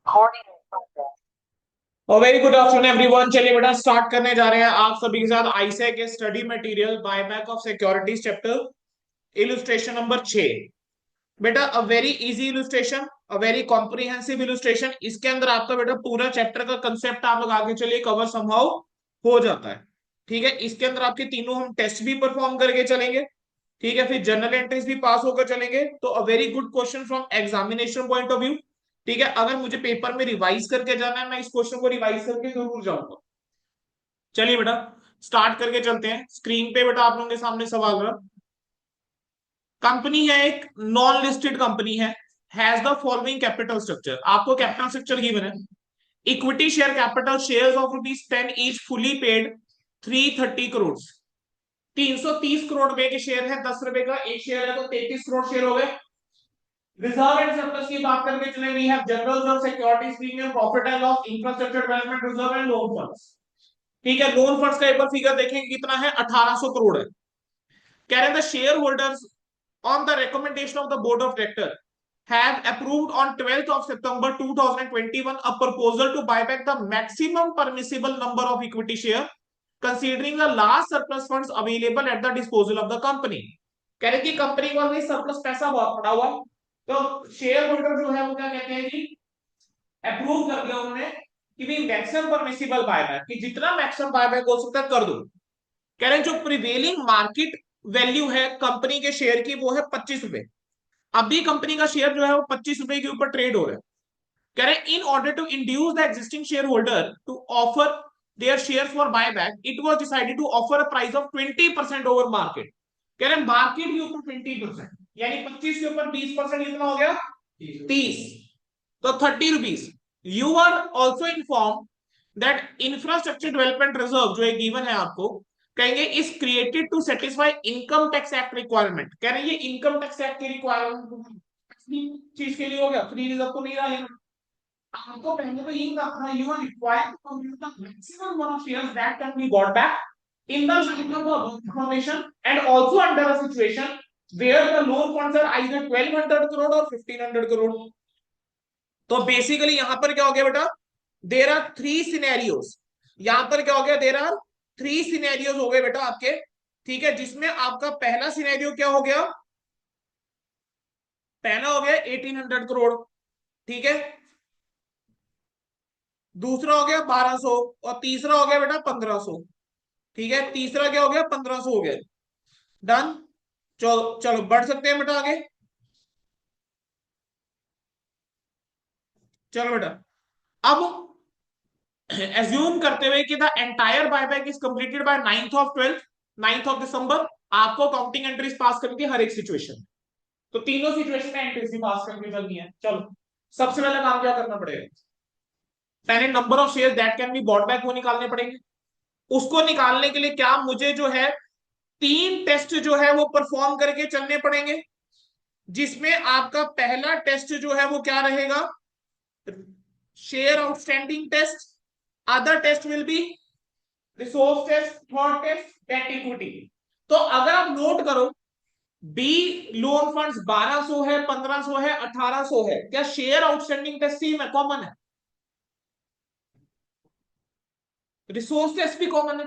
और very good afternoon everyone. चलिए बेटा स्टार्ट करने जा रहे हैं आप सभी के साथ आईसे के study material buyback of securities chapter illustration number 6। बेटा a very easy illustration, a very comprehensive illustration. इसके अंदर आपका बेटा पूरा चैप्टर का कंसेप्ट आप लोग आगे चलिए कवर समहाउ हो जाता है। ठीक है, इसके अंदर आपके तीनों हम टेस्ट भी परफॉर्म करके चलेंगे। ठीक है, फिर जनरल एंट्रीज भी पास होकर चलेंगे। तो a very good question from examination point of view. ठीक है, अगर मुझे पेपर में रिवाइज करके जाना है मैं इस क्वेश्चन को रिवाइज करके जरूर जाऊंगा। चलिए बेटा स्टार्ट करके चलते हैं। स्क्रीन पे बेटा आप लोगों के सामने सवाल रहा। कंपनी है, एक non listed company has the following capital structure. आपको कैपिटल स्ट्रक्चर गिवन है। Equity share capital shares of ₹10 each fully paid 330 crore. 330 crore रुपए के शेयर है, 10 रुपए का एक शेयर है तो 33 करोड़ शेयर हो गए। रिजर्व एंड सरप्लस की बात करके चले, we have general reserve, securities premium, profit and loss, infrastructure development reserve and loan funds. ठीक है, लोन फंड्स का एक बार फिगर देखेंगे कितना है, 1800 करोड़ है। कह रहे हैं the share holders on the recommendation of the board of director have approved on 12th of September 2021 a proposal to buy back the maximum permissible number of equity share considering the last surplus funds available at the disposal of the company। कह रहे कि company को अभी surplus पैसा बहुत पड़ा हुआ, तो शेयर होल्डर जो है वो क्या कहते हैं कि अप्रूव कर दिया उन्होंने कि भी मैक्सिमम परमिसिबल बायबैक, कि जितना मैक्सिमम बायबैक हो सकता है कर दो। कह रहे हैं जो प्रिवेलिंग मार्केट वैल्यू है कंपनी के शेयर की वो है 25 रुपए। अभी कंपनी का शेयर जो है वो 25 रुपए के ऊपर ट्रेड हो रहा है। कह रहे हैं in order to induce the existing share holder to offer their share for buyback it was decided to offer a price of 20% over market. कह रहे हैं मार्केट के ऊपर 20%, यानी 25 के ऊपर 20% कितना हो गया, 30। तो 30 rupees. You are also inform that infrastructure development reserve जो एक गिवन है आपको, कहेंगे is created to satisfy income tax act requirement. कह रहे हैं ये इनकम टैक्स एक्ट की रिक्वायरमेंट चीज के लिए हो गया, फ्री रिजर्व तो नहीं रहा। आपको पहले तो यही रखना, you are required to compute the maximum number of shares that can be bought back in the cycle of the information and also under a situation where the loan funds are either 1200 crore or 1500 crore। तो basically यहां पर क्या हो गया बेटा, there are three scenarios. यहां पर क्या हो गया, देर आर थ्री सिनेरियोज हो गए बेटा आपके। ठीक है, जिसमें आपका पहला सिनेरियो क्या हो गया, पहला हो गया 1800 करोड़। ठीक है, दूसरा हो गया 1200 और तीसरा हो गया बेटा 1500। ठीक है, तीसरा क्या हो गया, 1500 हो गया। डन। चलो चलो बढ़ सकते हैं बेटा आगे। चलो बेटा अब एज्यूम करते हुए कि the entire buyback is completed by 9th of 12th 9th of December। आपको काउंटिंग एंट्रीज पास करनी थी हर एक सिचुएशन, तो तीनों सिचुएशन में एंट्रीज भी पास करके चलनी है। चलो सबसे पहले काम क्या करना पड़ेगा, पहले number of share that can be bought back वो निकालने पड़ेंगे। उसको निकालने के लिए क्या मुझे जो है तीन टेस्ट जो है वो परफॉर्म करके चलने पड़ेंगे, जिसमें आपका पहला टेस्ट जो है वो क्या रहेगा, share outstanding test. Other test will be resource test, third test debt equity. तो अगर आप नोट करो बी लोन फंड्स 1200 है, 1500 है, 1800 है, क्या शेयर आउटस्टैंडिंग टेस्ट सेम है, कॉमन है, रिसोर्स टेस्ट भी कॉमन है।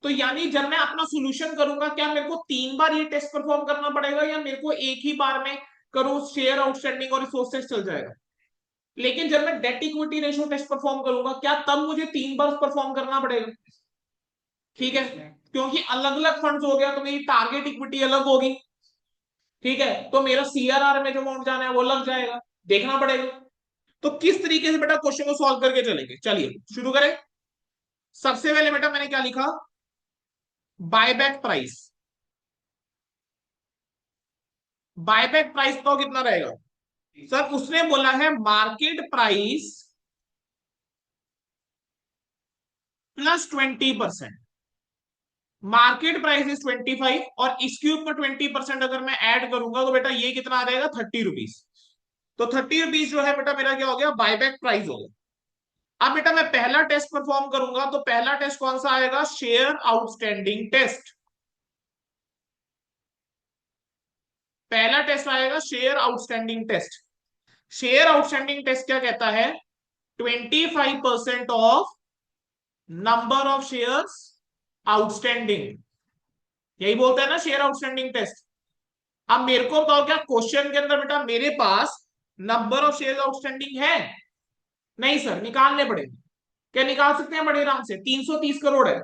तो यानी जब मैं अपना सॉल्यूशन करूंगा क्या मेरे को तीन बार ये टेस्ट परफॉर्म करना पड़ेगा या मेरे को एक ही बार में करूं, शेयर आउटस्टैंडिंग और रिसोर्स टेस्ट चल जाएगा। लेकिन जब मैं debt equity ratio test perform करूंगा क्या तब मुझे तीन बार परफॉर्म करना पड़ेगा। ठीक है, क्योंकि अलग अलग फंड्स हो गया तो मेरी टारगेट इक्विटी अलग होगी। ठीक है, तो मेरा सीआरआर में जो अमाउंट जाना है वो लग जाएगा, देखना पड़ेगा। तो किस तरीके से बेटा क्वेश्चन को सॉल्व करके चलेंगे, चलिए शुरू करें। सबसे पहले बेटा मैंने क्या लिखा, बायबैक प्राइस। बायबैक प्राइस तो कितना रहेगा सर, उसने बोला है market price +20%। Market price is 25 और इसके ऊपर 20% अगर मैं ऐड करूंगा तो बेटा ये कितना आ जाएगा, 30 रुपीज। तो 30 रुपीज जो है बेटा मेरा क्या हो गया, बायबैक प्राइस हो गया। अब बेटा मैं पहला टेस्ट परफॉर्म करूंगा तो पहला टेस्ट कौन सा आएगा, शेयर आउटस्टैंडिंग टेस्ट। पहला टेस्ट आएगा share outstanding test. Share outstanding test क्या कहता है? 25% of number of shares outstanding, यही बोलता है ना शेयर आउटस्टैंडिंग टेस्ट। अब मेरे को बताओ, क्या क्वेश्चन के अंदर बेटा मेरे पास नंबर ऑफ शेयर आउटस्टैंडिंग है? नहीं सर, निकालने पड़ेंगे। क्या निकाल सकते हैं बड़े आराम से? 330 करोड़ है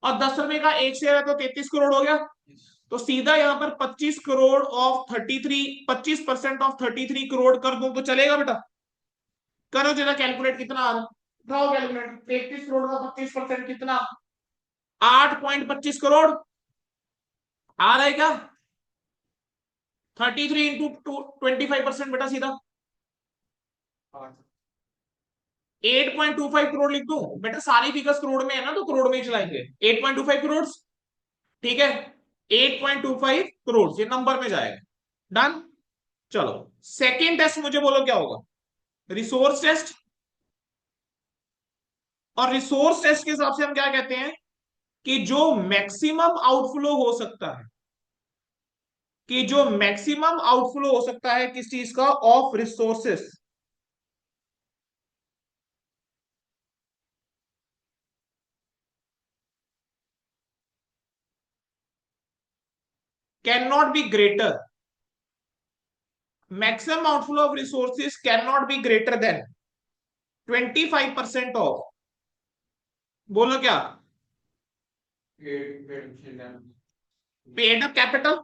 और 10 रुपए का एक शेयर है तो 33 करोड़ हो गया। तो सीधा यहाँ पर 25 करोड़ ऑफ 33, 25% ऑफ 33 करोड़ कर दूं तो चलेगा बेटा? करो जरा कैलकुलेट, कितना आ रहा है? उठाओ कैलकुलेट, 33 करोड़ का 25% कितना? 8.25 करोड़ आ रहा है क्या? 33 इंटू 25% बेटा सीधा 8.25 करोड़ लिख दूं बेटा, सारी फिगर्स करोड़ में है ना तो करोड़ में ही चलाएंगे। 8.25 करोड़, ठीक है, 8.25 करोड़ ये नंबर में जाएगा। डन। चलो सेकेंड टेस्ट मुझे बोलो क्या होगा? Resource test. और रिसोर्स टेस्ट के हिसाब से हम क्या कहते हैं कि जो मैक्सिमम आउटफ्लो हो सकता है, कि जो मैक्सिमम आउटफ्लो हो सकता है किस चीज का? Of resources, can not be greater, maximum outflow of resources can not be greater than 25% of, बोलो क्या? Paid up capital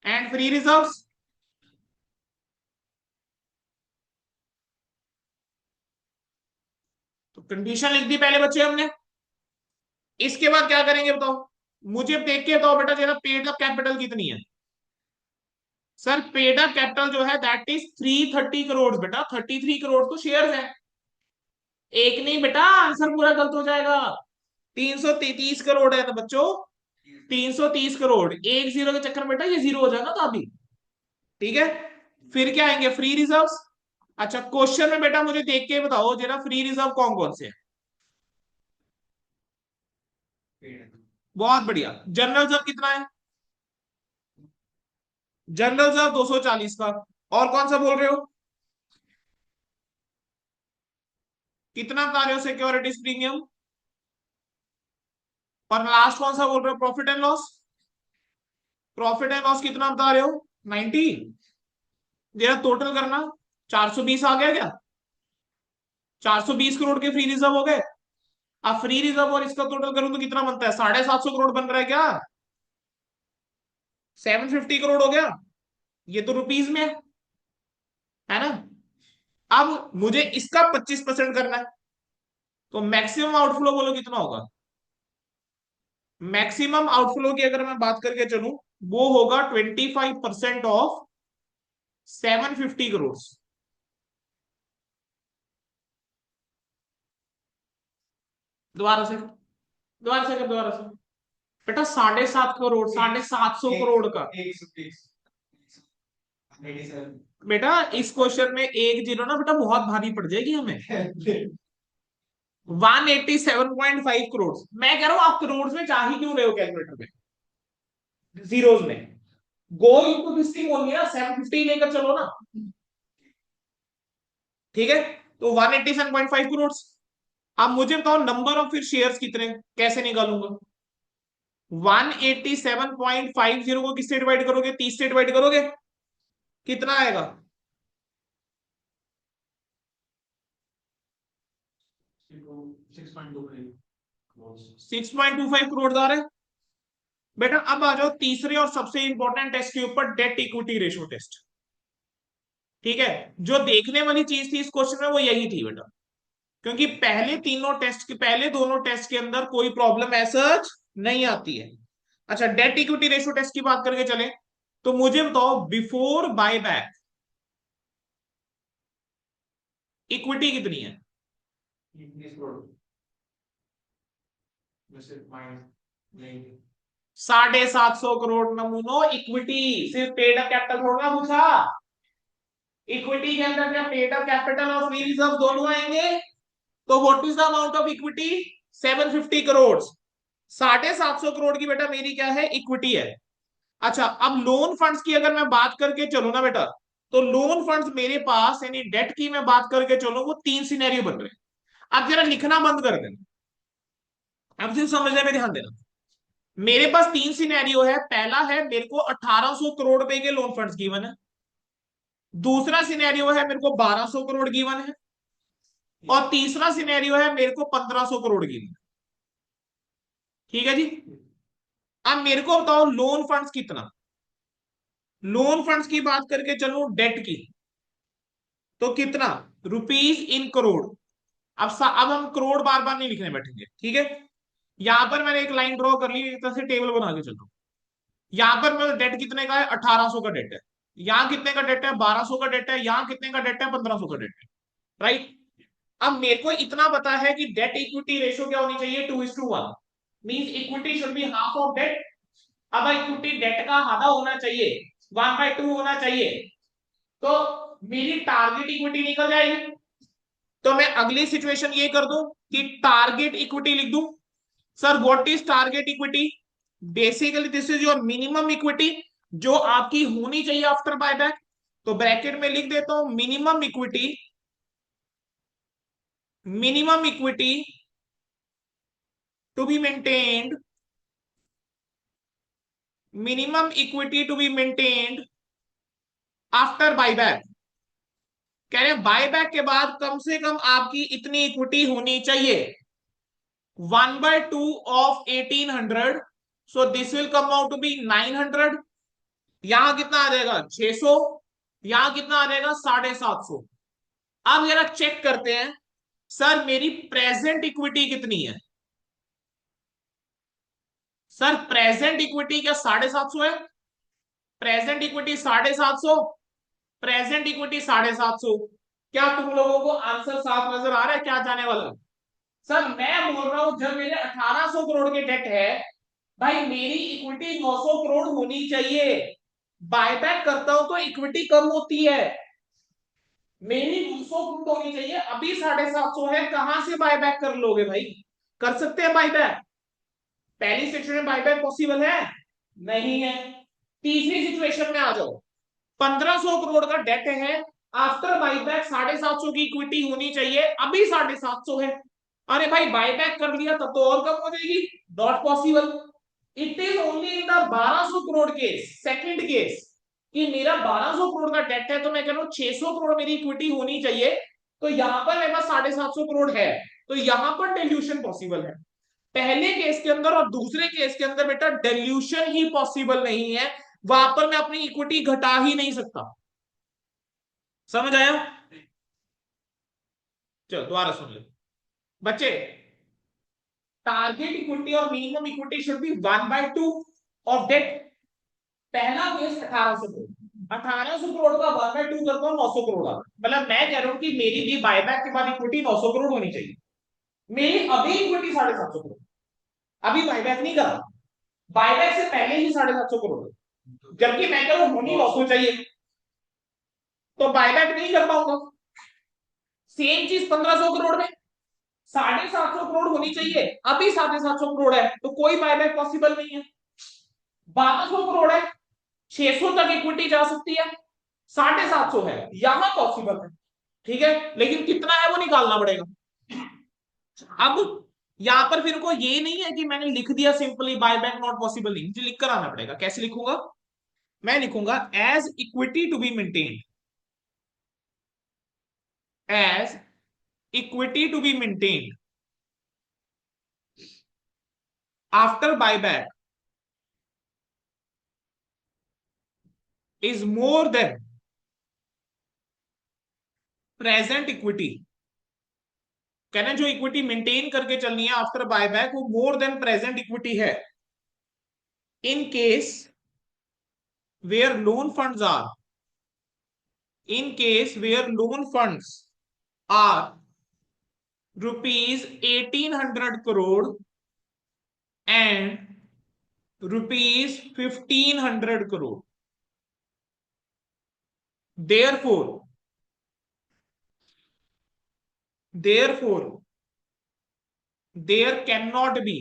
and free reserves. तो कंडीशन लिख दी पहले बच्चे हमने। इसके बाद क्या करेंगे बताओ? मुझे देख के बताओ बेटा जरा, पेड अप कैपिटल कितनी है? सर पेड अप कैपिटल जो है दैट इज 330 करोड़ बेटा, 33 करोड़ तो शेयर है। एक नहीं बेटा, आंसर पूरा गलत हो जाएगा। 333 करोड़ है ना बच्चों, 330 करोड़, एक जीरो के चक्कर में बेटा ये जीरो हो जाएगा तो अभी। ठीक है, फिर क्या आएंगे? Free reserves. अच्छा क्वेश्चन में बेटा मुझे देख के बताओ जरा, फ्री रिजर्व कौन कौन से है? बहुत बढ़िया। जनरल रिजर्व कितना है? जनरल रिजर्व 240 का। और कौन सा बोल रहे हो? कितना बता रहे हो? Securities premium. और लास्ट कौन सा बोल रहे हो? Profit and loss. Profit and loss कितना बता रहे हो? 90। जरा टोटल करना, 420 आ गया क्या? 420 करोड़ के फ्री रिजर्व हो गए। अब फ्री रिजर्व और इसका टोटल करूं तो कितना बनता है? 750 करोड़ बन रहा है क्या? 750 करोड़ हो गया। ये तो रुपीज में है ना? अब मुझे इसका 25% करना है, तो मैक्सिमम आउटफ्लो बोलो कितना होगा? मैक्सिमम आउटफ्लो की अगर मैं बात करके चलूं, वो होगा 25% ऑफ 750 करोड़। दोबारा से, दोबारा से कर, दोबारा से। बेटा 7.5 करोड़, 750 करोड़ का। बेटा इस क्वेश्चन में एक जीरो ना बेटा बहुत भारी पड़ जाएगी हमें। 187.5 करोड़। मैं कह रहा हूं आप करोड़ में जा ही क्यों रहे हो कैलकुलेटर में, जीरोस में? Go into this thing only ना, 750 लेकर चलो ना। ठीक है, तो 187.5 करोड़। अब मुझे बताओ नंबर ऑफ फिर शेयर्स कितने, कैसे निकालूंगा? 187.50 को किससे डिवाइड करोगे? 30 से डिवाइड करोगे, कितना आएगा? 6.25 करोड़ आ रहा है। बेटा अब आ जाओ तीसरे और सबसे इंपॉर्टेंट टेस्ट के ऊपर, डेट इक्विटी रेशियो टेस्ट। ठीक है, जो देखने वाली चीज थी इस क्वेश्चन में वो यही थी बेटा, क्योंकि पहले तीनों टेस्ट के, पहले दोनों टेस्ट के अंदर कोई प्रॉब्लम ऐसा नहीं आती है। अच्छा डेट इक्विटी रेशियो टेस्ट की बात करके चले, तो मुझे बताओ बिफोर बाय बैक इक्विटी कितनी है? 750 करोड़ नमूनो इक्विटी। सिर्फ पेड अप कैपिटल थोड़ा पूछा, इक्विटी के अंदर क्या पेड अप कैपिटल और फ्री रिजर्व दोनों आएंगे? तो what is the amount of equity? 750 crore. 750 crore की बेटा मेरी क्या है? इक्विटी है। अच्छा अब लोन फंड्स की अगर मैं बात करके चलू ना बेटा, तो लोन फंड्स मेरे पास यानी डेट की मैं बात करके चलो वो तीन सिनेरियो बन रहे हैं। अब जरा लिखना बंद कर देना, अब सिर्फ समझने में ध्यान देना। मेरे पास तीन सिनेरियो है। पहला है मेरे को 1800 करोड़ रुपए के लोन फंड्स गिवन है। दूसरा सिनेरियो है मेरे को 1200 करोड़ गिवन है। और तीसरा सिनेरियो है मेरे को 1500 करोड़ गिवन है। ठीक है जी। अब मेरे को बताओ लोन फंड्स कितना। लोन फंड्स की बात करके चलो डेट की, तो कितना रुपीज इन करोड़। अब हम करोड़ बार बार नहीं लिखने बैठेंगे, ठीक है। यहां पर मैंने एक लाइन ड्रॉ कर ली, एक तरह से टेबल बना के चलो। यहां पर मेरा डेट कितने का है, 1800 का डेट है। यहां कितने का डेट है, 1200 का डेट है। यहां कितने का डेट है, 1500 का डेट है। राइट। अब मेरे को इतना पता है कि डेट इक्विटी रेशियो क्या होनी चाहिए, 2:1। Means equity should be half of debt. अब इक्विटी डेट का आधा होना चाहिए, 1/2 होना चाहिए। तो मेरी टारगेट इक्विटी निकल जाएगी। तो मैं अगली सिचुएशन ये कर दूं कि टारगेट इक्विटी लिख दूं। Sir what is target equity? Basically this is your minimum equity जो आपकी होनी चाहिए आफ्टर बायबैक। तो ब्रैकेट में लिख देता हूं minimum equity, minimum equity to be maintained, minimum equity to be maintained after buyback. कह रहे हैं बायबैक के बाद कम से कम आपकी इतनी इक्विटी होनी चाहिए, 1/2 of 1800। So this will come out to be 900। यहां कितना आ जाएगा, 600। यहां कितना आ जाएगा, 750। अब जरा चेक करते हैं सर मेरी प्रेजेंट इक्विटी कितनी है। सर प्रेजेंट इक्विटी क्या 750 है? Present equity 750, present equity 750। क्या तुम लोगों को आंसर साफ नजर आ रहा है क्या जाने वाला? सर मैं बोल रहा हूं जब मेरे 1800 करोड़ के डेट है, भाई मेरी इक्विटी 900 करोड़ होनी चाहिए। बायबैक करता हूं तो इक्विटी कम होती है, मेरी 200 करोड़ होनी चाहिए, अभी 750 है। कहां से बायबैक कर लोगे भाई? कर सकते हैं बायबैक? पहली सिचुएशन में बायबैक पॉसिबल है? नहीं है। तीसरी सिचुएशन में आ जाओ, 1500 करोड़ का डेट है, आफ्टर बायबैक 750 की इक्विटी होनी चाहिए, अभी 750 है। अरे भाई बायबैक कर लिया तब तो और कम हो जाएगी, not possible. It is only in the 1200 crore case, second case, कि मेरा 1200 करोड़ का डेट है तो मैं कह रहा हूं 600 करोड़ मेरी इक्विटी होनी चाहिए। तो यहां पर मेरे पास 750 करोड़ है, तो यहां पर डिल्यूशन पॉसिबल है। पहले केस के अंदर और दूसरे केस के अंदर बेटा डिल्यूशन ही पॉसिबल नहीं है, वहां पर मैं अपनी इक्विटी घटा ही नहीं सकता। समझ आया? चलो दोबारा सुन ले बच्चे। टारगेट इक्विटी और minimum equity should be 1/2 of debt. पहला केस 1800 करोड़, 1800 करोड़ का 1/2 करता हूं 900 करोड़ का। मतलब मैं कह रहा हूं कि मेरी भी बायबैक के बाद इक्विटी 900 करोड़ होनी चाहिए। मेरी अभी इक्विटी 750 करोड़, अभी बायबैक नहीं करा, बायबैक से पहले ही 750 करोड़, जबकि मैं कह रहा हूं होनी 900 चाहिए, तो बायबैक नहीं कर पाऊंगा। सेम चीज 1500 करोड़ में 750 करोड़ होनी चाहिए, अभी 750 करोड़ है, तो कोई बायबैक पॉसिबल नहीं है। 1200 करोड़ है, 600 तक इक्विटी जा सकती है, 750 है, यहां पॉसिबल है। ठीक है, लेकिन कितना है वो निकालना पड़ेगा। अब यहां पर फिर को ये नहीं है कि मैंने लिख दिया सिंपली बायबैक नॉट पॉसिबल, नहीं, मुझे लिख कर आना पड़ेगा। कैसे लिखूंगा? मैं लिखूंगा as equity to be maintained, as equity to be maintained after buyback is more than present equity. कहना जो इक्विटी मेंटेन करके चलनी है आफ्टर बायबैक वो मोर देन प्रेजेंट इक्विटी है। In case where loan funds are, in case where loan funds are rupees 1800 crore and rupees 1500 crore, therefore therefore there cannot be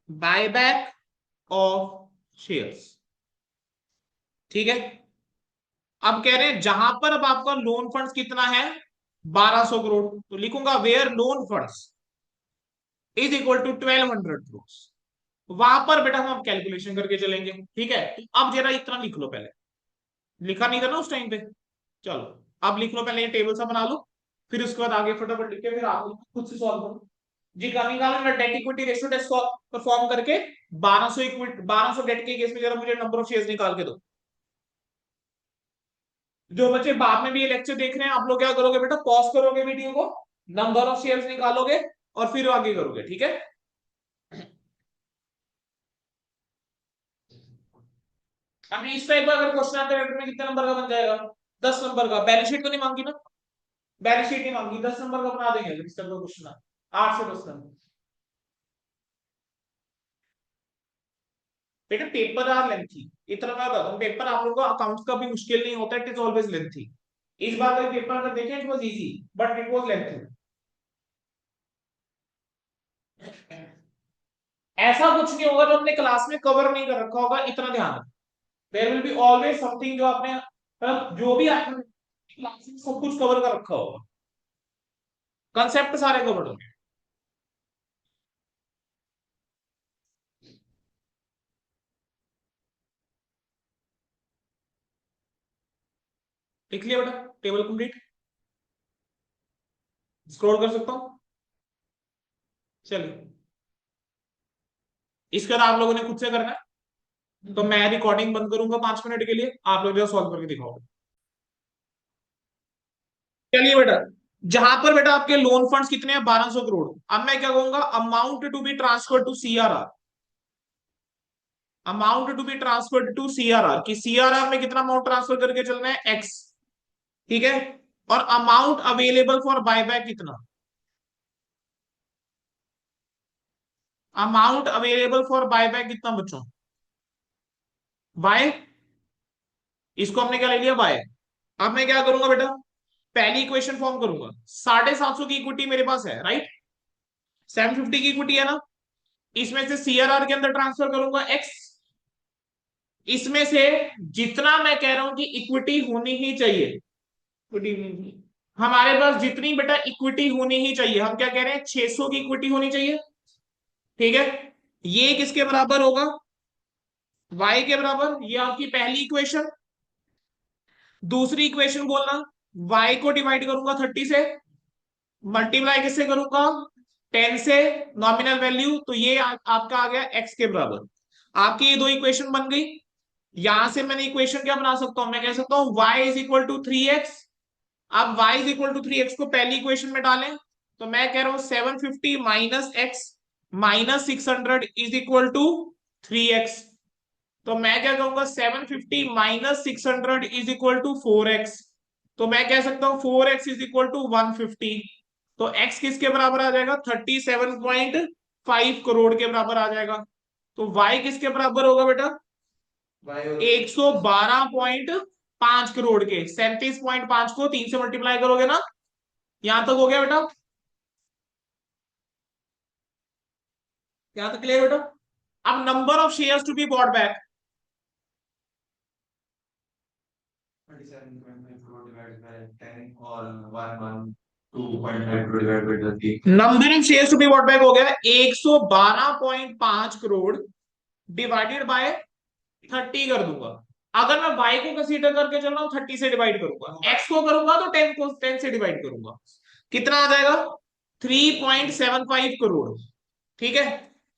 buyback of shares. ठीक है, अब कह रहे हैं जहां पर अब आपका लोन फंड्स कितना है 1200 करोड़, तो लिखूंगा where loan funds is equal to 1200 crore. वहां पर बेटा हम अब कैलकुलेशन करके चलेंगे। ठीक है, तो अब जरा इतना लिख लो पहले, लिखा नहीं था ना उस टाइम पे। चलो अब लिख लो पहले, ये टेबल सा बना लो, फिर उसके बाद आगे फटाफट लिख के फिर आप लोग खुद से सॉल्व करो। जी का निकालो, debt equity ratio test perform करके 1200 इक्विटी 1200 डेट के केस में जरा मुझे नंबर ऑफ शेयर्स निकाल के दो। जो बच्चे बाद में भी ये लेक्चर देख रहे हैं, आप लोग क्या करोगे बेटा, पॉज करोगे वीडियो को, नंबर ऑफ शेयर्स निकालोगे और फिर आगे करोगे। ठीक है, अब इस टाइप का अगर क्वेश्चन आता है में कितने नंबर का बन जाएगा, 10 नंबर का। बैलेंस शीट तो नहीं मांगी ना, बैलेंस शीट नहीं मांगी, 10 नंबर का बना देंगे अगर इस टाइप का क्वेश्चन है, 8 से 10 नंबर। बेटा पेपर आर लेंथी, इतना मैं बता दूं, पेपर आप लोगों को अकाउंट्स का भी मुश्किल नहीं होता, इट इज ऑलवेज लेंथी। इस बार का पेपर अगर देखें it was easy but it was lengthy. ऐसा कुछ नहीं होगा जो अपने क्लास में कवर नहीं कर रखा होगा, इतना ध्यान रखो। There will be always something जो आपने मतलब जो भी आपने क्लास में सब कुछ कवर कर रखा होगा, कंसेप्ट सारे कवर होंगे। लिख लिया बेटा, टेबल कंप्लीट, स्क्रॉल कर सकता हूँ। चलिए, इसके बाद आप लोगों ने खुद से करना है, तो मैं रिकॉर्डिंग बंद करूंगा 5 मिनट के लिए, आप लोग जो सॉल्व करके दिखाओगे। चलिए बेटा, जहां पर बेटा आपके लोन फंड्स कितने हैं 1200 करोड़, अब मैं क्या कहूंगा, amount to be transfer to CRR, amount to be transferred to CRR, कि सीआरआर में कितना अमाउंट ट्रांसफर करके चलना है एक्स। ठीक है, और अमाउंट अवेलेबल फॉर बायबैक कितना, अमाउंट अवेलेबल फॉर बायबैक कितना बच्चों, बाय, इसको हमने क्या ले लिया बाय। अब मैं क्या करूंगा बेटा, पहली इक्वेशन फॉर्म करूंगा, 750 की इक्विटी मेरे पास है राइट, 750 की इक्विटी है ना, इसमें से सीआरआर के अंदर ट्रांसफर करूंगा एक्स, इसमें से जितना मैं कह रहा हूं कि इक्विटी होनी ही चाहिए, इक्विटी हमारे पास जितनी बेटा इक्विटी होनी ही चाहिए, हम क्या कह रहे हैं 600 की इक्विटी होनी चाहिए। ठीक है, ये किसके बराबर होगा, y के बराबर, ये आपकी पहली इक्वेशन। दूसरी इक्वेशन बोलना, y को डिवाइड करूंगा 30 से, मल्टीप्लाई किससे करूंगा 10 से, नॉमिनल वैल्यू, तो ये आपका आ गया x के बराबर। आपकी ये दो इक्वेशन बन गई। यहां से मैंने इक्वेशन क्या बना सकता हूं, मैं कह सकता हूं y is equal to 3x। अब y is equal to 3x को पहली इक्वेशन में डालें, तो मैं कह रहा हूं 750 minus x minus 600 is equal to 3x। तो मैं क्या कहूंगा 750 minus 600 is equal to 4x। तो मैं कह सकता हूं 4x इज इक्वल टू 150। तो x किसके बराबर आ जाएगा 37.5 करोड़ के बराबर आ जाएगा। तो y किसके बराबर होगा बेटा 112.5 करोड़ के, 37.5 को 3 से मल्टीप्लाई करोगे ना, यहां तक हो गया बेटा, यहां तक क्लियर बेटा। अब number of shares to be bought back, number of shares to be bought back हो गया 112.5 करोड़ डिवाइडेड बाय 30 कर दूंगा। अगर मैं y को कंसीडर करके चल रहा हूं 30 से डिवाइड करूंगा, x को करूंगा तो 10 को 10 से डिवाइड करूंगा, कितना आ जाएगा 3.75 करोड़। ठीक है,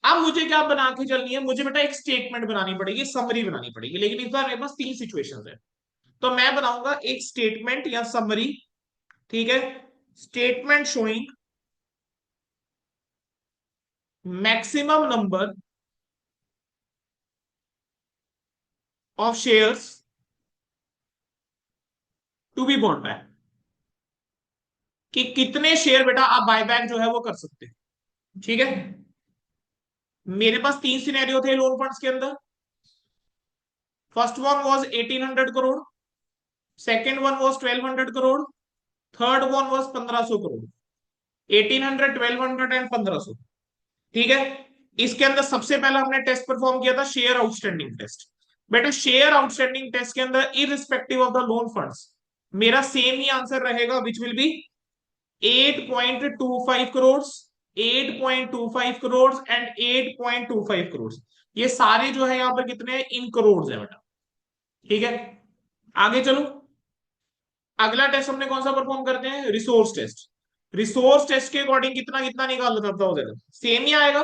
अब मुझे क्या बना के चलनी है, मुझे बेटा एक स्टेटमेंट बनानी पड़ेगी, समरी बनानी पड़ेगी, लेकिन इस बार मेरे पास 3 सिचुएशंस है, तो मैं बनाऊंगा एक स्टेटमेंट या समरी। ठीक है, statement showing maximum number of shares to be bought back, कि कितने शेयर बेटा आप बायबैक जो है वो कर सकते हैं। ठीक है, मेरे पास 3 सिनेरियो थे लोन फंड्स के अंदर। First one was 1800 crore, second one was 1200 crore, third one was 1500 crore, 1800 1200 and 1500। ठीक है, इसके अंदर सबसे पहला हमने टेस्ट परफॉर्म किया था शेयर आउटस्टैंडिंग टेस्ट। बेटा शेयर आउटस्टैंडिंग टेस्ट के अंदर irrespective of the loan funds मेरा सेम ही आंसर रहेगा which will be 8.25 crore, 8.25 crore and 8.25 crore. ये सारे जो है यहाँ पर कितने हैं, इन करोड़ है बेटा। ठीक है, आगे चलो। अगला टेस्ट हमने कौन सा परफॉर्म करते हैं, रिसोर्स टेस्ट। रिसोर्स टेस्ट के अकॉर्डिंग कितना कितना निकाल सकता हो, सेम ही आएगा।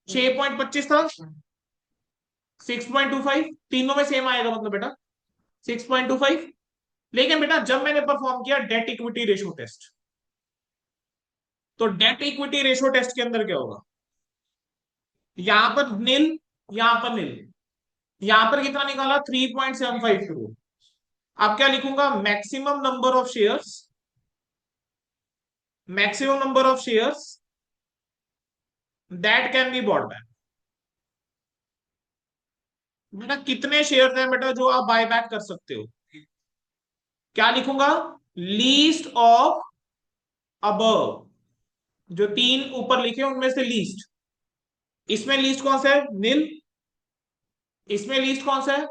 6.25 था, 6.25, तीनों में सेम आएगा मतलब बेटा 6.25। लेकिन बेटा जब मैंने परफॉर्म किया डेट इक्विटी रेशियो टेस्ट, तो डेट इक्विटी रेशियो टेस्ट के अंदर क्या होगा, यहां पर नील, यहां पर नील, यहां पर कितना निकाला 3.75 करोड़। अब क्या लिखूंगा, maximum number of shares, maximum number of shares that can be bought back. बेटा कितने शेयर हैं बेटा जो आप बाय बैक कर सकते हो, क्या लिखूंगा, लीस्ट ऑफ अबव, जो तीन ऊपर लिखे उनमें से लीस्ट। इसमें लीस्ट कौन सा है, नील। इसमें लीस्ट कौन सा है,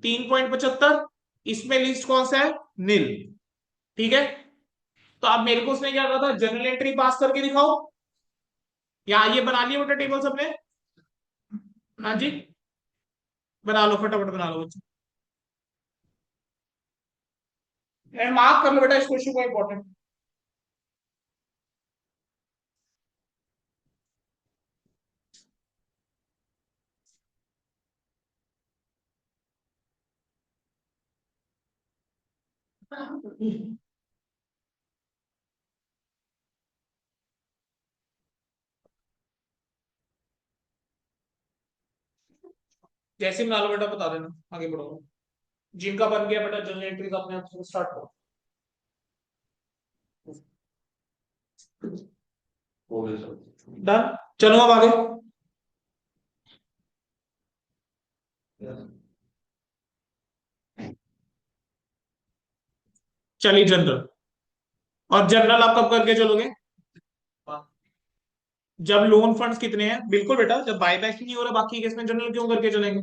3.75। इसमें लिस्ट कौन सा है, नील। ठीक है, तो अब मेरे को उसने क्या कहा था, जनरल एंट्री पास करके दिखाओ। या ये बना लिया बेटा टेबल सबने, हाँ जी, बना लो फटाफट बना लो बच्चों, एंड मार्क कर लो बेटा इस क्वेश्चन को इंपॉर्टेंट। जैसे ही बना लो बेटा बता देना, आगे बढ़ो। जिनका बन गया बेटा जनरल एंट्री का अपने आप से स्टार्ट करो। डन, चलो अब आगे। चलिए जनरल, और जनरल आप कब करके चलोगे, जब लोन फंड्स कितने हैं, बिल्कुल बेटा जब बायबैक ही नहीं हो रहा बाकी केस में जनरल क्यों करके चलेंगे।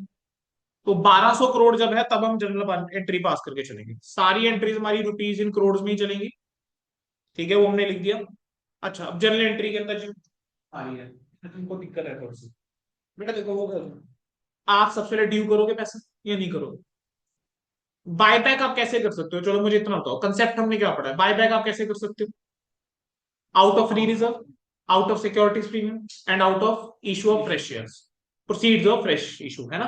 तो 1200 करोड़ जब है तब हम जनरल एंट्री पास करके चलेंगे, सारी एंट्रीज हमारी रुपीज इन करोड़ में ही चलेंगी। ठीक है, वो हमने लिख दिया। अच्छा अब जनरल एंट्री के अंदर जो आ रही है, तुमको दिक्कत है थोड़ी सी, बेटा देखो वो करो, आप सबसे पहले ड्यू करोगे पैसा या नहीं करोगे। बायबैक आप कैसे कर सकते हो, चलो मुझे इतना बताओ, कंसेप्ट हमने क्या पढ़ा है, बायबैक आप कैसे कर सकते हो, out of free reserve, out of securities premium and out of issue of fresh shares, proceeds of fresh issue, है ना।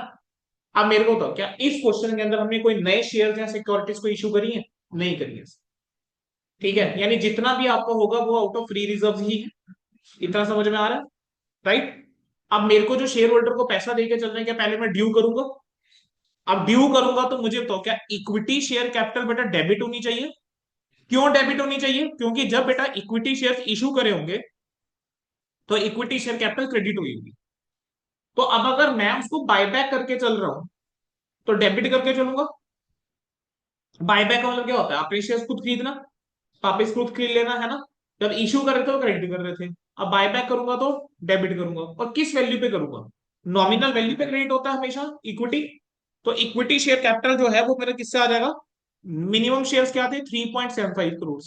अब मेरे को बताओ क्या इस क्वेश्चन के अंदर हमने कोई नए शेयर या सिक्योरिटीज को इशू करी है, नहीं करी है। ठीक है, यानी जितना भी आपको होगा वो आउट ऑफ फ्री रिजर्व ही है, इतना समझ में आ रहा है, राइट। अब मेरे को जो शेयर होल्डर को पैसा देके चल रहे हैं, क्या पहले मैं ड्यू करूंगा, अब ड्यू करूंगा तो मुझे बताओ क्या इक्विटी शेयर कैपिटल बेटा डेबिट होनी चाहिए। क्यों डेबिट होनी चाहिए, क्योंकि जब बेटा इक्विटी शेयर इशू करे होंगे तो इक्विटी शेयर कैपिटल क्रेडिट हुई होगी। तो अब अगर मैं उसको बायबैक करके चल रहा हूं तो डेबिट करके चलूंगा। बायबैक का मतलब क्या होता है, आपने शेयर खुद खरीदना, तो आप इसको खुद खरीद लेना, है ना। जब इशू कर रहे थे तो क्रेडिट कर रहे थे, अब बायबैक करूंगा तो डेबिट करूंगा, और किस वैल्यू पे करूंगा, नॉमिनल वैल्यू पे क्रेडिट होता है हमेशा इक्विटी। तो इक्विटी शेयर कैपिटल जो है वो मेरा किससे आ जाएगा, मिनिमम शेयर्स क्या थे 3.75 करोड़,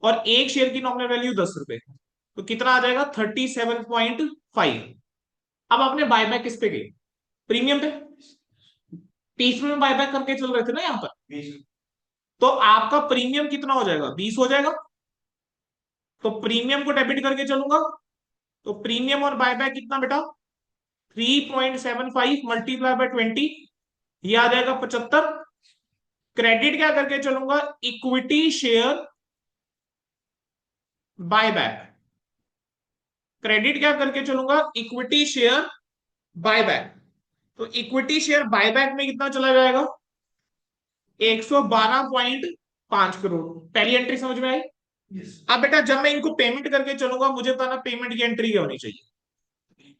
और एक शेयर की नॉमिनल वैल्यू 10 रुपए, तो कितना आ जाएगा 37.5। अब आपने बायबैक किस पे गई, प्रीमियम पे, 30 में बायबैक करके चल रहे थे ना यहाँ पर, तो आपका प्रीमियम कितना हो जाएगा 20 हो जाएगा। तो प्रीमियम को डेबिट करके चलूंगा, तो प्रीमियम और बायबैक कितना बेटा 3.75 मल्टीप्लाई बाय 20, ये आ जाएगा 75। क्रेडिट क्या करके चलूंगा, इक्विटी शेयर बायबैक, क्रेडिट क्या करके चलूंगा, इक्विटी शेयर बायबैक। तो इक्विटी शेयर बायबैक में कितना चला जाएगा 112.5 करोड़। पहली एंट्री समझ में आई। अब बेटा जब मैं इनको पेमेंट करके चलूंगा मुझे बताना पेमेंट की एंट्री क्या होनी चाहिए,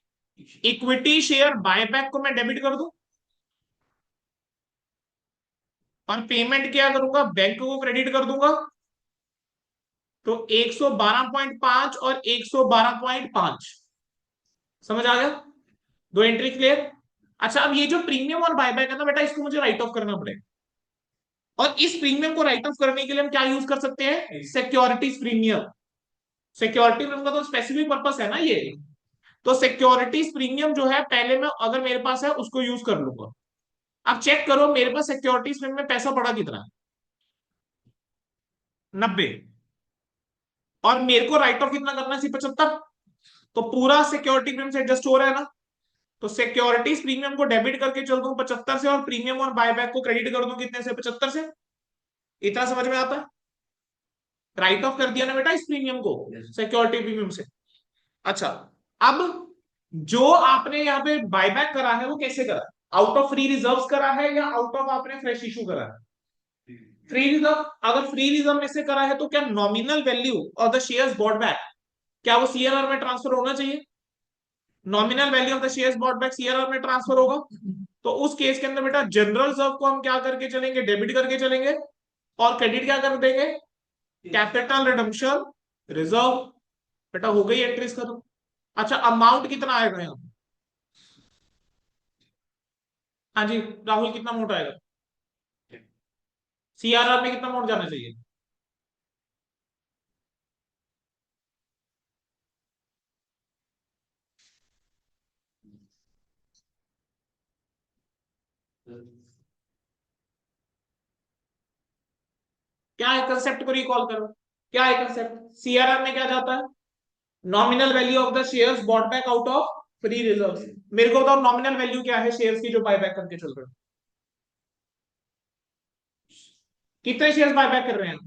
इक्विटी शेयर बायबैक को मैं डेबिट कर दूं और पेमेंट क्या करूंगा, बैंक को क्रेडिट कर दूंगा। तो 112.5 और 112.5, समझ आ गया? दो एंट्री क्लियर? अच्छा, अब ये जो प्रीमियम और बायबैक है ना बेटा, इसको मुझे राइट ऑफ करना पड़ेगा। और इस प्रीमियम को राइट ऑफ करने के लिए हम क्या यूज कर सकते हैं? Securities premium. सिक्योरिटी प्रीमियम का तो स्पेसिफिक पर्पस है ना ये। तो सिक्योरिटीज प्रीमियम जो है, पहले मैं अगर मेरे पास है उसको यूज कर लूंगा। अब चेक करो मेरे पास सिक्योरिटीज प्रीमियम में पैसा पड़ा कितना है? 90। और मेरे को राइट ऑफ कितना करना है? 75। तो पूरा सिक्योरिटी प्रीमियम से एडजस्ट हो रहा है ना। तो सिक्योरिटीज प्रीमियम को डेबिट करके चल दूं 75 से, और प्रीमियम और बायबैक को क्रेडिट कर दूं कितने से? 75 से। इतना समझ में आता है? राइट ऑफ कर दिया ना बेटा इस प्रीमियम को सिक्योरिटी प्रीमियम से। अच्छा, अब जो आपने यहाँ पे बायबैक करा है वो कैसे करा? आउट ऑफ फ्री रिजर्व करा है या आउट ऑफ आपने फ्रेश इशू करा है? Free reserve. अगर फ्री रिजर्व में से करा है तो क्या nominal value of the shares bought back, क्या वो सीआरआर में ट्रांसफर होना चाहिए? Nominal value of the shares bought back CRR में ट्रांसफर होगा। तो उस केस के अंदर बेटा जनरल रिजर्व को हम क्या करके चलेंगे? डेबिट करके चलेंगे। और क्रेडिट क्या कर देंगे? Capital redemption reserve. बेटा हो गई एंट्रीज खत्म। अच्छा, अमाउंट कितना आएगा यहाँ? हाँ जी राहुल, कितना मोटा आएगा? सीआरआर में कितना मोट जाना चाहिए? क्या है कंसेप्ट को रिकॉल करो। क्या है कंसेप्ट? सीआरआर में क्या जाता है? Nominal value of the shares bought back out of free reserve. मेरे को बताओ नॉमिनल वैल्यू क्या है शेयर्स की जो बायबैक करके चल रहे हो? कितने शेयर्स बायबैक कर रहे हैं?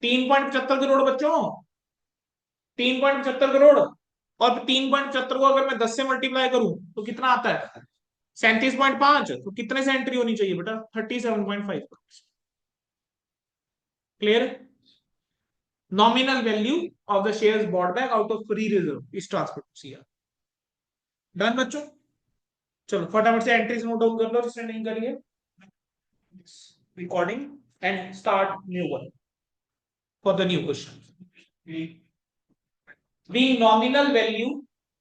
3.75 करोड़ बच्चों। 3.75 करोड़। और 3.75 को अगर मैं 10 से मल्टीप्लाई करूं तो कितना आता है? 37.5। तो कितने से एंट्री होनी चाहिए बेटा? 37.5। Clear? Nominal value of the shares bought back out of free reserve इस ट्रांसफर टू सीआर। डन बच्चों? चलो फटाफट से एंट्रीज नोट डाउन कर लो जिसने नहीं करी है। Recording and start new one for the new question. The nominal value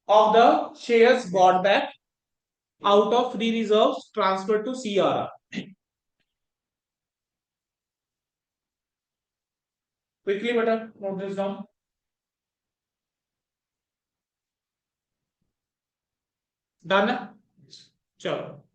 of the shares bought back out of free reserves transferred to CRR. Quickly, better note this down. Done? चलो